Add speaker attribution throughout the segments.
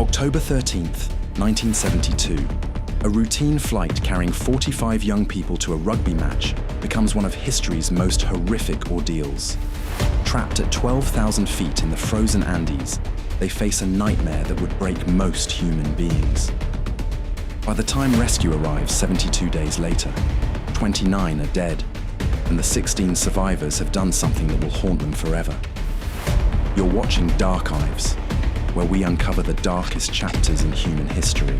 Speaker 1: October 13th, 1972. A routine flight carrying 45 young people to a rugby match becomes one of history's most horrific ordeals. Trapped at 12,000 feet in the frozen Andes, they face a nightmare that would break most human beings. By the time rescue arrives 72 days later, 29 are dead, and the 16 survivors have done something that will haunt them forever. You're watching Darkives, where we uncover the darkest chapters in human history.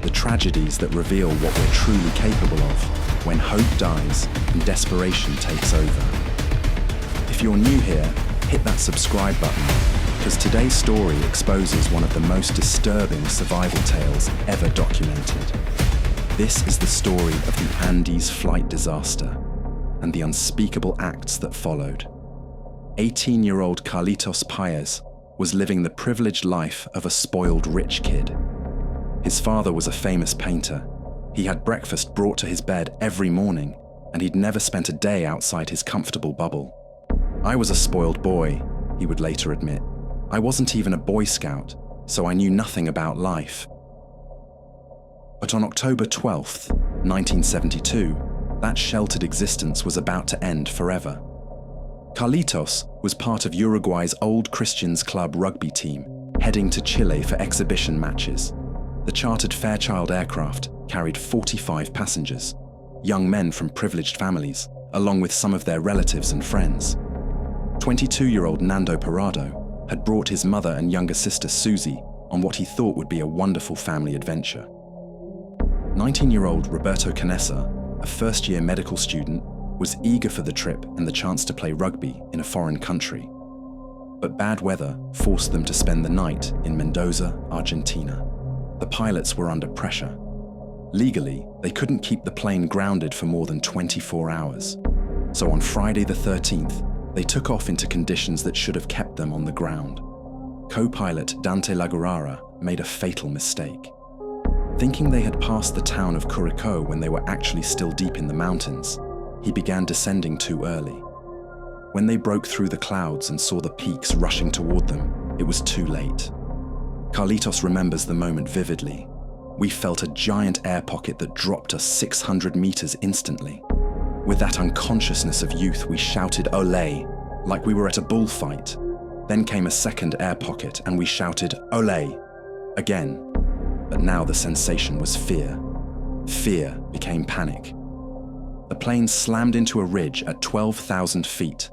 Speaker 1: The tragedies that reveal what we're truly capable of when hope dies and desperation takes over. If you're new here, hit that subscribe button, because today's story exposes one of the most disturbing survival tales ever documented. This is the story of the Andes flight disaster and the unspeakable acts that followed. 18-year-old Carlitos Paez was living the privileged life of a spoiled rich kid. His father was a famous painter. He had breakfast brought to his bed every morning, and he'd never spent a day outside his comfortable bubble. I was a spoiled boy, he would later admit. I wasn't even a Boy Scout, so I knew nothing about life. But on October 12th, 1972, that sheltered existence was about to end forever. Carlitos was part of Uruguay's Old Christians Club rugby team, heading to Chile for exhibition matches. The chartered Fairchild aircraft carried 45 passengers, young men from privileged families, along with some of their relatives and friends. 22-year-old Nando Parado had brought his mother and younger sister Susie on what he thought would be a wonderful family adventure. 19-year-old Roberto Canessa, a first-year medical student, was eager for the trip and the chance to play rugby in a foreign country. But bad weather forced them to spend the night in Mendoza, Argentina. The pilots were under pressure. Legally, they couldn't keep the plane grounded for more than 24 hours. So on Friday the 13th, they took off into conditions that should have kept them on the ground. Co-pilot Dante Lagurara made a fatal mistake. Thinking they had passed the town of Curacao when they were actually still deep in the mountains, he began descending too early. When they broke through the clouds and saw the peaks rushing toward them, it was too late. Carlitos remembers the moment vividly. We felt a giant air pocket that dropped us 600 meters instantly. With that unconsciousness of youth, we shouted "Olé," like we were at a bullfight. Then came a second air pocket and we shouted "Olé" again. But now the sensation was fear. Fear became panic. The plane slammed into a ridge at 12,000 feet.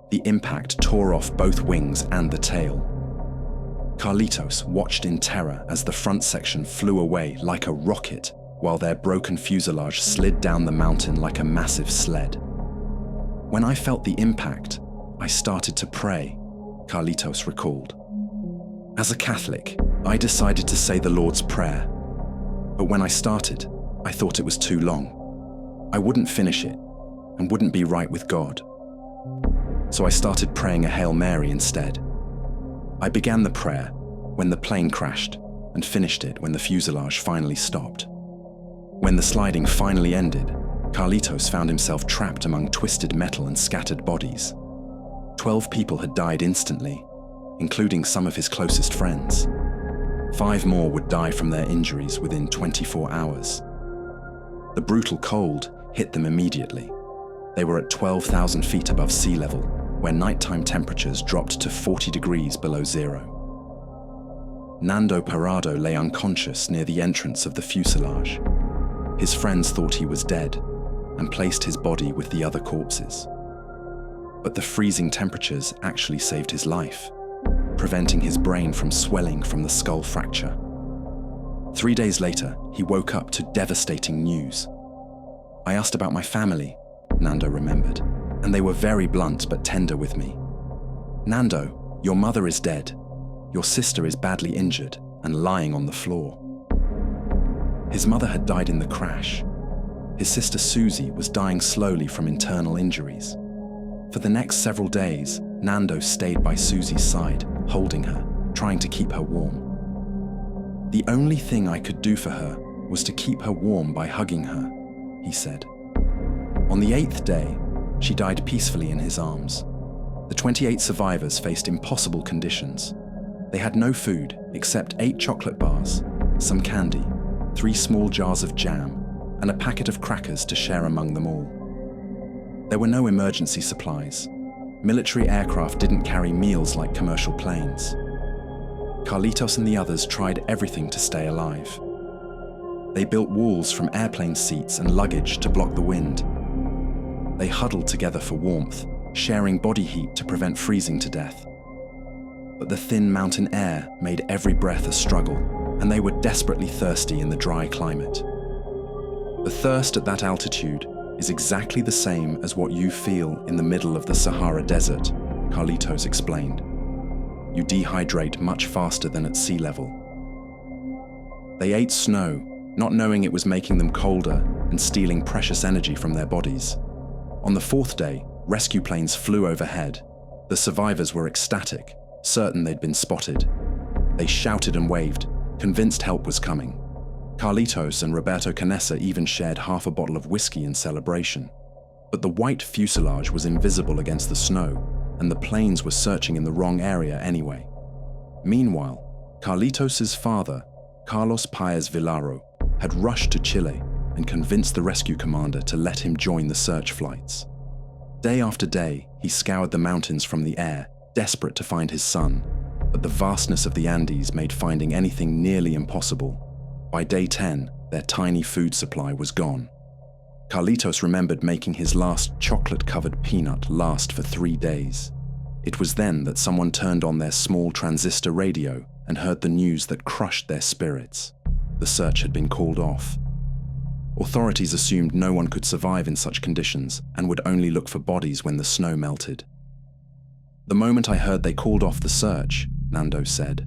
Speaker 1: The impact tore off both wings and the tail. Carlitos watched in terror as the front section flew away like a rocket, while their broken fuselage slid down the mountain like a massive sled. When I felt the impact, I started to pray, Carlitos recalled. As a Catholic, I decided to say the Lord's Prayer. But when I started, I thought it was too long. I wouldn't finish it, and wouldn't be right with God. So I started praying a Hail Mary instead. I began the prayer when the plane crashed, and finished it when the fuselage finally stopped. When the sliding finally ended, Carlitos found himself trapped among twisted metal and scattered bodies. 12 people had died instantly, including some of his closest friends. 5 more would die from their injuries within 24 hours. The brutal cold hit them immediately. They were at 12,000 feet above sea level, where nighttime temperatures dropped to 40 degrees below zero. Nando Parado lay unconscious near the entrance of the fuselage. His friends thought he was dead and placed his body with the other corpses. But the freezing temperatures actually saved his life, preventing his brain from swelling from the skull fracture. 3 days later, he woke up to devastating news. I asked about my family, Nando remembered, and they were very blunt but tender with me. Nando, your mother is dead. Your sister is badly injured and lying on the floor. His mother had died in the crash. His sister Susie was dying slowly from internal injuries. For the next several days, Nando stayed by Susie's side, holding her, trying to keep her warm. The only thing I could do for her was to keep her warm by hugging her, he said. On the 8th day, she died peacefully in his arms. The 28 survivors faced impossible conditions. They had no food except 8 chocolate bars, some candy, 3 small jars of jam, and a packet of crackers to share among them all. There were no emergency supplies. Military aircraft didn't carry meals like commercial planes. Carlitos and the others tried everything to stay alive. They built walls from airplane seats and luggage to block the wind. They huddled together for warmth, sharing body heat to prevent freezing to death. But the thin mountain air made every breath a struggle, and they were desperately thirsty in the dry climate. The thirst at that altitude is exactly the same as what you feel in the middle of the Sahara Desert, Carlitos explained. You dehydrate much faster than at sea level. They ate snow, not knowing it was making them colder and stealing precious energy from their bodies. On the 4th day, rescue planes flew overhead. The survivors were ecstatic, certain they'd been spotted. They shouted and waved, convinced help was coming. Carlitos and Roberto Canessa even shared half a bottle of whiskey in celebration. But the white fuselage was invisible against the snow, and the planes were searching in the wrong area anyway. Meanwhile, Carlitos' father, Carlos Paez Villaro, had rushed to Chile and convinced the rescue commander to let him join the search flights. Day after day, he scoured the mountains from the air, desperate to find his son, but the vastness of the Andes made finding anything nearly impossible. By day 10, their tiny food supply was gone. Carlitos remembered making his last chocolate-covered peanut last for 3 days. It was then that someone turned on their small transistor radio and heard the news that crushed their spirits. The search had been called off. Authorities assumed no one could survive in such conditions and would only look for bodies when the snow melted. The moment I heard they called off the search, Nando said,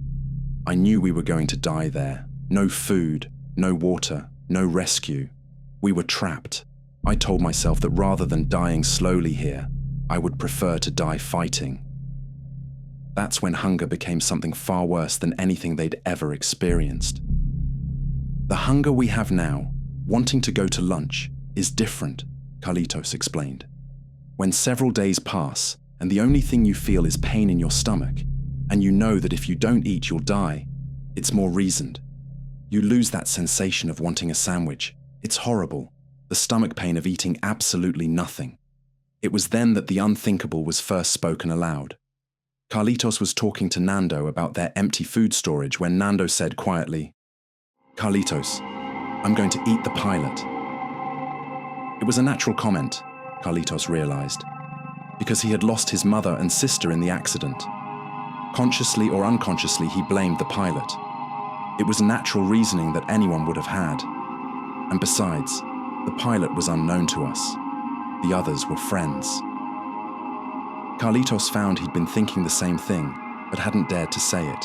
Speaker 1: I knew we were going to die there. No food, no water, no rescue. We were trapped. I told myself that rather than dying slowly here, I would prefer to die fighting. That's when hunger became something far worse than anything they'd ever experienced. The hunger we have now, wanting to go to lunch, is different, Carlitos explained. When several days pass, and the only thing you feel is pain in your stomach, and you know that if you don't eat you'll die, it's more reasoned. You lose that sensation of wanting a sandwich. It's horrible, the stomach pain of eating absolutely nothing. It was then that the unthinkable was first spoken aloud. Carlitos was talking to Nando about their empty food storage when Nando said quietly, Carlitos, I'm going to eat the pilot. It was a natural comment, Carlitos realized, because he had lost his mother and sister in the accident. Consciously or unconsciously, he blamed the pilot. It was natural reasoning that anyone would have had. And besides, the pilot was unknown to us. The others were friends. Carlitos found he'd been thinking the same thing, but hadn't dared to say it.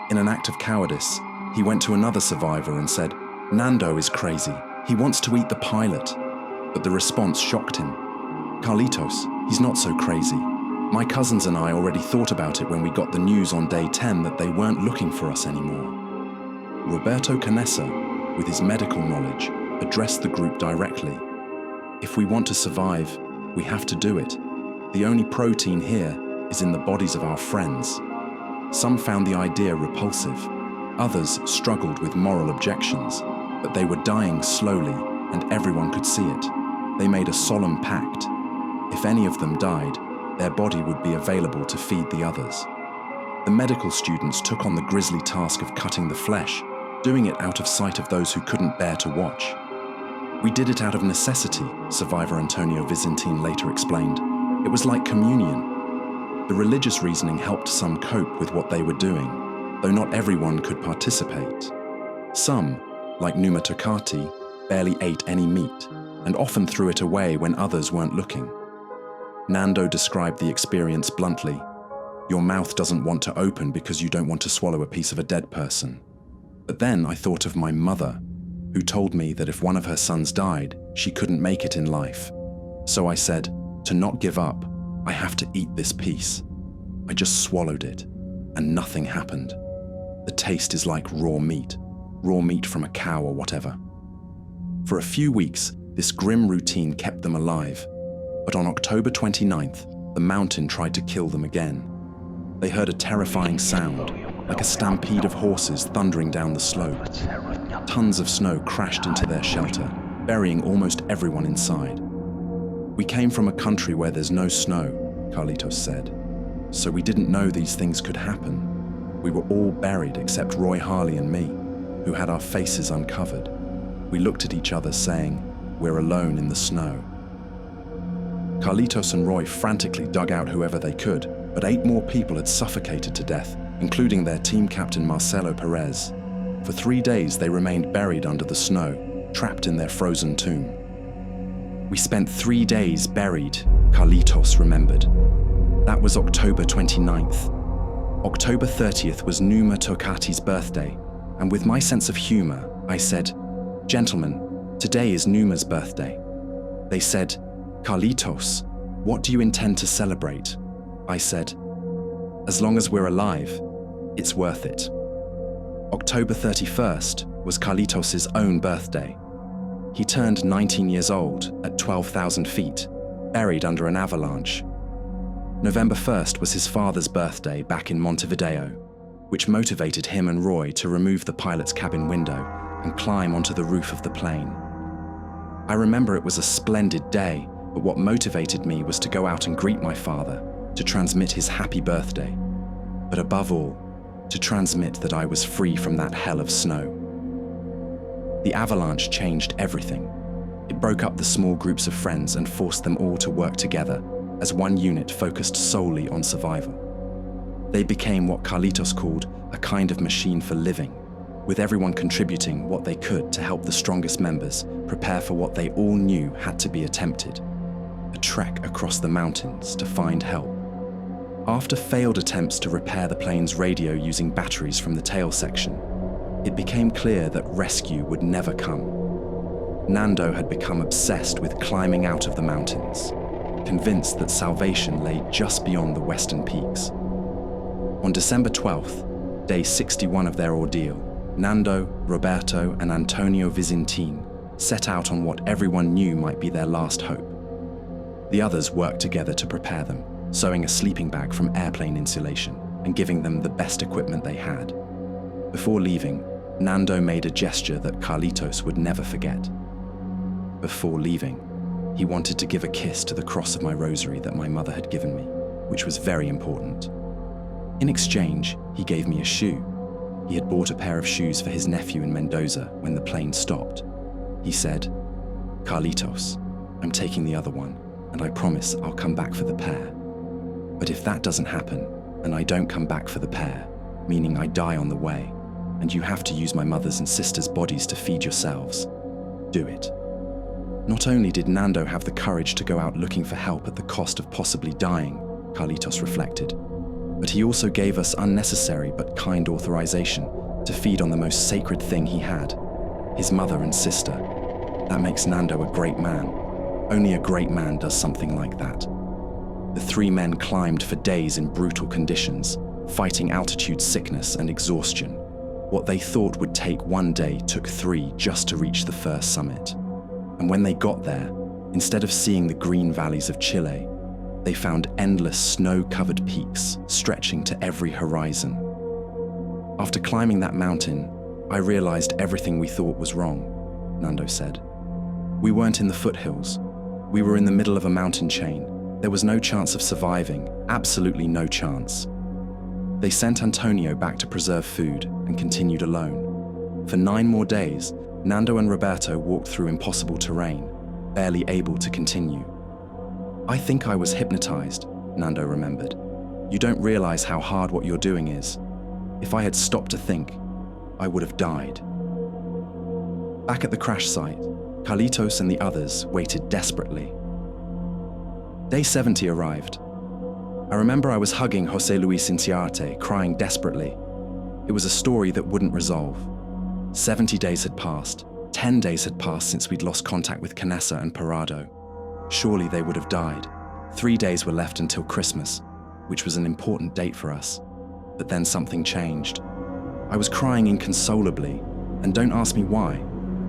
Speaker 1: In an act of cowardice, he went to another survivor and said, Nando is crazy. He wants to eat the pilot. But the response shocked him. Carlitos, he's not so crazy. My cousins and I already thought about it when we got the news on day 10 that they weren't looking for us anymore. Roberto Canessa, with his medical knowledge, addressed the group directly. If we want to survive, we have to do it. The only protein here is in the bodies of our friends. Some found the idea repulsive. Others struggled with moral objections, but they were dying slowly and everyone could see it. They made a solemn pact. If any of them died, their body would be available to feed the others. The medical students took on the grisly task of cutting the flesh, doing it out of sight of those who couldn't bear to watch. We did it out of necessity, survivor Antonio Vizintin later explained. It was like communion. The religious reasoning helped some cope with what they were doing, though not everyone could participate. Some, like Numa Tokati, barely ate any meat, and often threw it away when others weren't looking. Nando described the experience bluntly. Your mouth doesn't want to open because you don't want to swallow a piece of a dead person. But then I thought of my mother, who told me that if one of her sons died, she couldn't make it in life. So I said, to not give up, I have to eat this piece. I just swallowed it, and nothing happened. The taste is like raw meat from a cow or whatever. For a few weeks, this grim routine kept them alive. But on October 29th, the mountain tried to kill them again. They heard a terrifying sound, like a stampede of horses thundering down the slope. Tons of snow crashed into their shelter, burying almost everyone inside. "We came from a country where there's no snow," Carlitos said, "so we didn't know these things could happen. We were all buried except Roy Harley and me, who had our faces uncovered. We looked at each other saying, 'We're alone in the snow.'" Carlitos and Roy frantically dug out whoever they could, but 8 more people had suffocated to death, including their team captain Marcelo Perez. For 3 days they remained buried under the snow, trapped in their frozen tomb. "We spent 3 days buried," Carlitos remembered. That was October 29th. October 30th was Numa Tokati's birthday, and with my sense of humor, I said, "Gentlemen, today is Numa's birthday." They said, "Carlitos, what do you intend to celebrate?" I said, "As long as we're alive, it's worth it." October 31st was Carlitos' own birthday. He turned 19 years old at 12,000 feet, buried under an avalanche. November 1st was his father's birthday back in Montevideo, which motivated him and Roy to remove the pilot's cabin window and climb onto the roof of the plane. I remember it was a splendid day, but what motivated me was to go out and greet my father, to transmit his happy birthday, but above all, to transmit that I was free from that hell of snow. The avalanche changed everything. It broke up the small groups of friends and forced them all to work together as one unit focused solely on survival. They became what Carlitos called a kind of machine for living, with everyone contributing what they could to help the strongest members prepare for what they all knew had to be attempted: a trek across the mountains to find help. After failed attempts to repair the plane's radio using batteries from the tail section, it became clear that rescue would never come. Nando had become obsessed with climbing out of the mountains, convinced that salvation lay just beyond the western peaks. On December 12th, day 61 of their ordeal, Nando, Roberto, and Antonio Vizintin set out on what everyone knew might be their last hope. The others worked together to prepare them, sewing a sleeping bag from airplane insulation and giving them the best equipment they had. Before leaving, Nando made a gesture that Carlitos would never forget. Before leaving, he wanted to give a kiss to the cross of my rosary that my mother had given me, which was very important. In exchange, he gave me a shoe. He had bought a pair of shoes for his nephew in Mendoza when the plane stopped. He said, "Carlitos, I'm taking the other one, and I promise I'll come back for the pair. But if that doesn't happen, and I don't come back for the pair, meaning I die on the way, and you have to use my mother's and sister's bodies to feed yourselves, do it." Not only did Nando have the courage to go out looking for help at the cost of possibly dying, Carlitos reflected, but he also gave us unnecessary but kind authorization to feed on the most sacred thing he had, his mother and sister. That makes Nando a great man. Only a great man does something like that. The 3 men climbed for days in brutal conditions, fighting altitude sickness and exhaustion. What they thought would take 1 day took 3 just to reach the first summit. And when they got there, instead of seeing the green valleys of Chile, they found endless snow-covered peaks stretching to every horizon. After climbing that mountain, I realized everything we thought was wrong, Nando said. We weren't in the foothills. We were in the middle of a mountain chain. There was no chance of surviving, absolutely no chance. They sent Antonio back to preserve food and continued alone. For 9 more days, Nando and Roberto walked through impossible terrain, barely able to continue. "I think I was hypnotized," Nando remembered. "You don't realize how hard what you're doing is. If I had stopped to think, I would have died." Back at the crash site, Carlitos and the others waited desperately. Day 70 arrived. I remember I was hugging José Luis Inciarte, crying desperately. It was a story that wouldn't resolve. 70 days had passed. 10 days had passed since we'd lost contact with Canessa and Parado. Surely they would have died. 3 days were left until Christmas, which was an important date for us. But then something changed. I was crying inconsolably, and don't ask me why,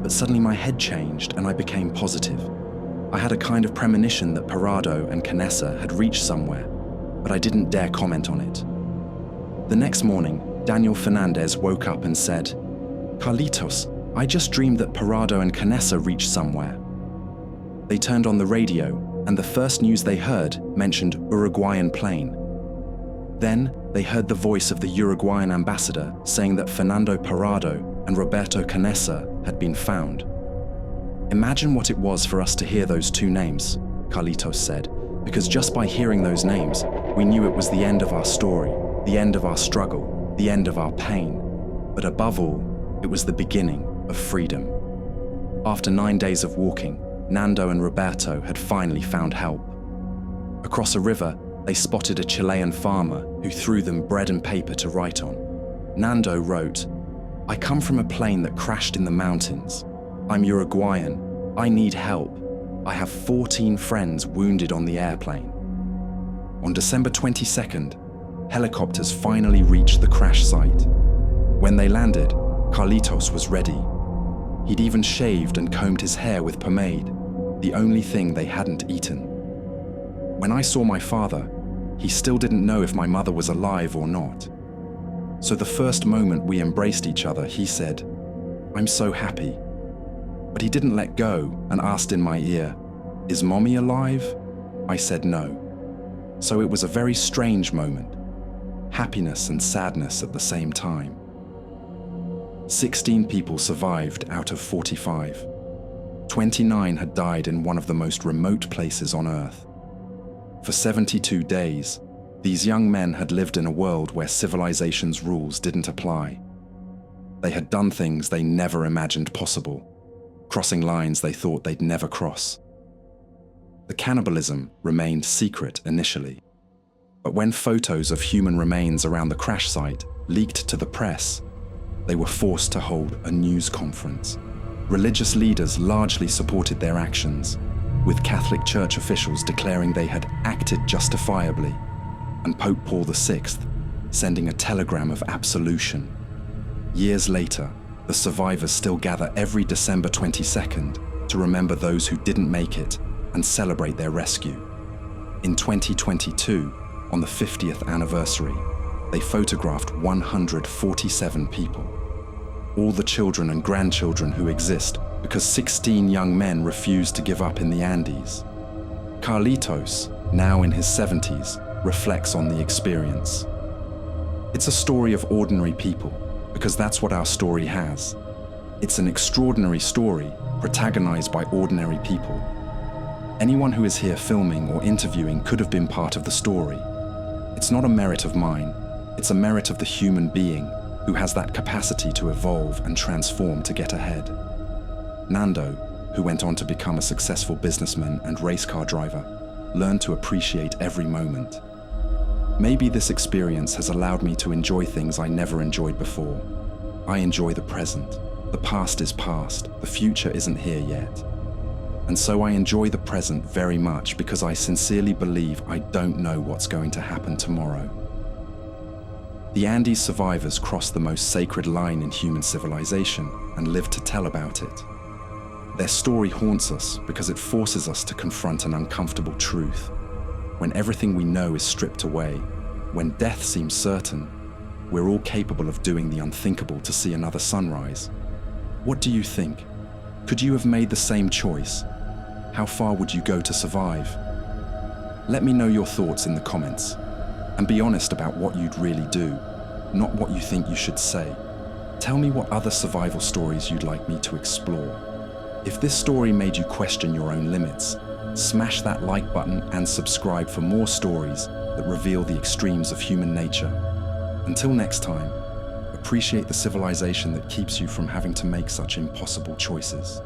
Speaker 1: but suddenly my head changed and I became positive. I had a kind of premonition that Parado and Canessa had reached somewhere, but I didn't dare comment on it. The next morning, Daniel Fernandez woke up and said, "Carlitos, I just dreamed that Parado and Canessa reached somewhere." They turned on the radio, and the first news they heard mentioned Uruguayan plane. Then they heard the voice of the Uruguayan ambassador saying that Fernando Parado and Roberto Canessa had been found. "Imagine what it was for us to hear those two names," Carlitos said, "because just by hearing those names, we knew it was the end of our story, the end of our struggle, the end of our pain. But above all, it was the beginning of freedom." After 9 days of walking, Nando and Roberto had finally found help. Across a river, they spotted a Chilean farmer who threw them bread and paper to write on. Nando wrote, "I come from a plane that crashed in the mountains. I'm Uruguayan. I need help. I have 14 friends wounded on the airplane." On December 22nd, helicopters finally reached the crash site. When they landed, Carlitos was ready. He'd even shaved and combed his hair with pomade, the only thing they hadn't eaten. When I saw my father, he still didn't know if my mother was alive or not. So the first moment we embraced each other, he said, "I'm so happy." But he didn't let go and asked in my ear, "Is Mommy alive?" I said no. So it was a very strange moment, happiness and sadness at the same time. 16 people survived out of 45. 29 had died in one of the most remote places on Earth. For 72 days, these young men had lived in a world where civilization's rules didn't apply. They had done things they never imagined possible, crossing lines they thought they'd never cross. The cannibalism remained secret initially, but when photos of human remains around the crash site leaked to the press, they were forced to hold a news conference. Religious leaders largely supported their actions, with Catholic Church officials declaring they had acted justifiably, and Pope Paul VI sending a telegram of absolution. Years later, the survivors still gather every December 22nd to remember those who didn't make it and celebrate their rescue. In 2022, on the 50th anniversary, they photographed 147 people, all the children and grandchildren who exist because 16 young men refused to give up in the Andes. Carlitos, now in his 70s, reflects on the experience. It's a story of ordinary people, because that's what our story has. It's an extraordinary story protagonized by ordinary people. Anyone who is here filming or interviewing could have been part of the story. It's not a merit of mine, it's a merit of the human being who has that capacity to evolve and transform to get ahead. Nando, who went on to become a successful businessman and race car driver, learned to appreciate every moment. Maybe this experience has allowed me to enjoy things I never enjoyed before. I enjoy the present. The past is past, the future isn't here yet. And so I enjoy the present very much because I sincerely believe I don't know what's going to happen tomorrow. The Andes survivors crossed the most sacred line in human civilization and lived to tell about it. Their story haunts us because it forces us to confront an uncomfortable truth. When everything we know is stripped away, when death seems certain, we're all capable of doing the unthinkable to see another sunrise. What do you think? Could you have made the same choice? How far would you go to survive? Let me know your thoughts in the comments. And be honest about what you'd really do, not what you think you should say. Tell me what other survival stories you'd like me to explore. If this story made you question your own limits, smash that like button and subscribe for more stories that reveal the extremes of human nature. Until next time, appreciate the civilization that keeps you from having to make such impossible choices.